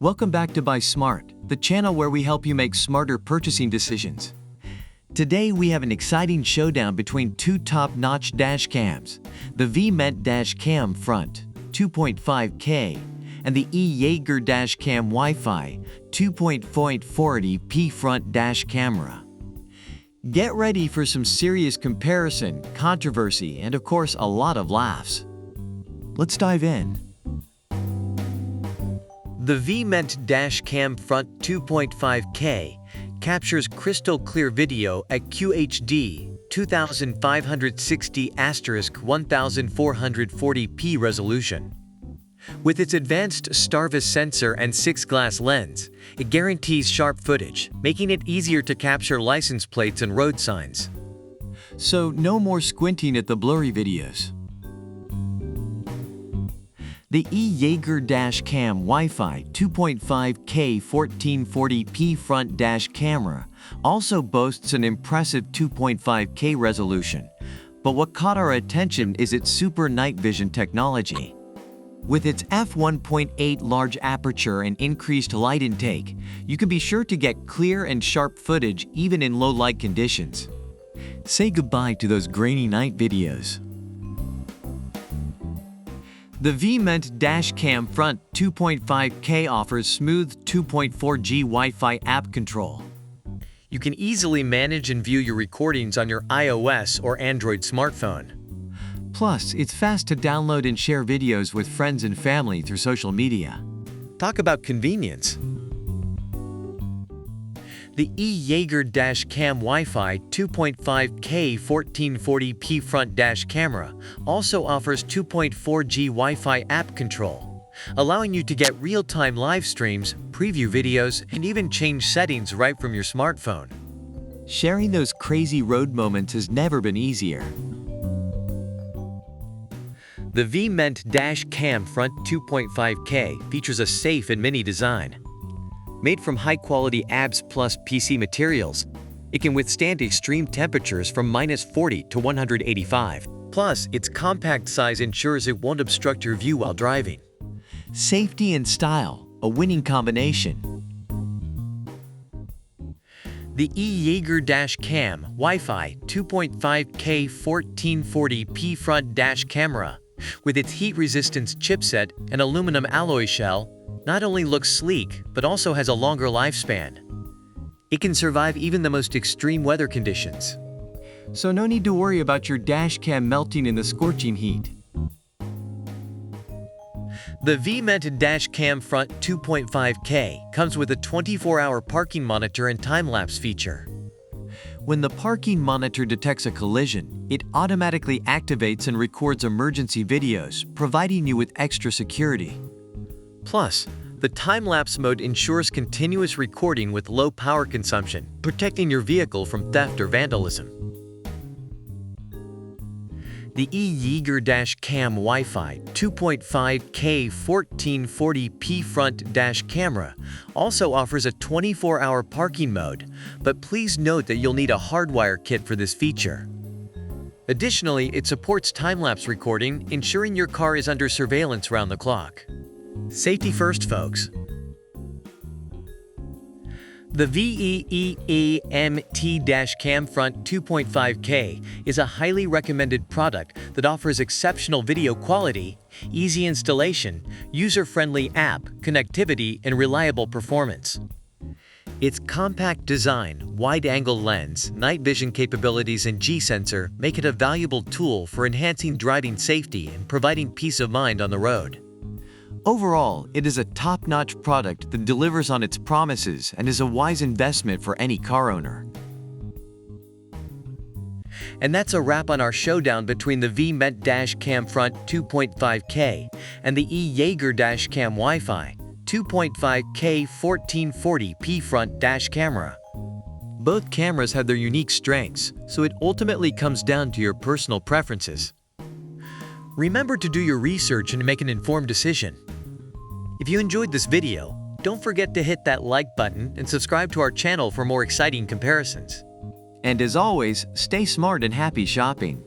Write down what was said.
Welcome back to Buy Smart, the channel where we help you make smarter purchasing decisions. Today we have an exciting showdown between two top-notch dash cams, the VEEMENT Dash Cam Front 2.5K and the E-YEEGER Dash Cam Wi-Fi 2.40P Front Dash Camera. Get ready for some serious comparison, controversy, and of course a lot of laughs. Let's dive in. The VEEMENT Dash Cam Front 2.5K captures crystal clear video at QHD 2560*1440p resolution. With its advanced StarVis sensor and 6-glass lens, it guarantees sharp footage, making it easier to capture license plates and road signs. So no more squinting at the blurry videos. The E-YEEGER Dash Cam Wi-Fi 2.5K 1440p front dash camera also boasts an impressive 2.5K resolution, but what caught our attention is its super night vision technology. With its f1.8 large aperture and increased light intake, you can be sure to get clear and sharp footage even in low light conditions. Say goodbye to those grainy night videos. The VEEMENT Dash Cam Front 2.5K offers smooth 2.4G Wi-Fi app control. You can easily manage and view your recordings on your iOS or Android smartphone. Plus, it's fast to download and share videos with friends and family through social media. Talk about convenience. The E-YEEGER Dash Cam Wi-Fi 2.5K 1440p front dash camera also offers 2.4G Wi-Fi app control, allowing you to get real-time live streams, preview videos, and even change settings right from your smartphone. Sharing those crazy road moments has never been easier. The VEEMENT Dash Cam Front 2.5K features a safe and mini design. Made from high-quality ABS Plus PC materials, it can withstand extreme temperatures from -40 to 185. Plus, its compact size ensures it won't obstruct your view while driving. Safety and style, a winning combination. The E-YEEGER Dash Cam Wi-Fi 2.5K 1440p front dash camera, with its heat-resistance chipset and aluminum alloy shell, not only looks sleek, but also has a longer lifespan. It can survive even the most extreme weather conditions. So no need to worry about your dash cam melting in the scorching heat. The VEEMENT Dash Cam Front 2.5K comes with a 24-hour parking monitor and time-lapse feature. When the parking monitor detects a collision, it automatically activates and records emergency videos, providing you with extra security. Plus, the time-lapse mode ensures continuous recording with low power consumption, protecting your vehicle from theft or vandalism. The E-YEEGER Dash Cam Wi-Fi 2.5K 1440p front dash camera also offers a 24-hour parking mode, but please note that you'll need a hardwire kit for this feature. Additionally, it supports time-lapse recording, ensuring your car is under surveillance round the clock. Safety first, folks. The VEEMENT Dash Cam Front 2.5K is a highly recommended product that offers exceptional video quality, easy installation, user-friendly app, connectivity, and reliable performance. Its compact design, wide-angle lens, night vision capabilities, and G-sensor make it a valuable tool for enhancing driving safety and providing peace of mind on the road. Overall, it is a top-notch product that delivers on its promises and is a wise investment for any car owner. And that's a wrap on our showdown between the VEEMENT Dash Cam Front 2.5K and the E-YEEGER Dash Cam Wi-Fi 2.5K 1440p front dash camera. Both cameras have their unique strengths, so it ultimately comes down to your personal preferences. Remember to do your research and make an informed decision. If you enjoyed this video, don't forget to hit that like button and subscribe to our channel for more exciting comparisons. And as always, stay smart and happy shopping.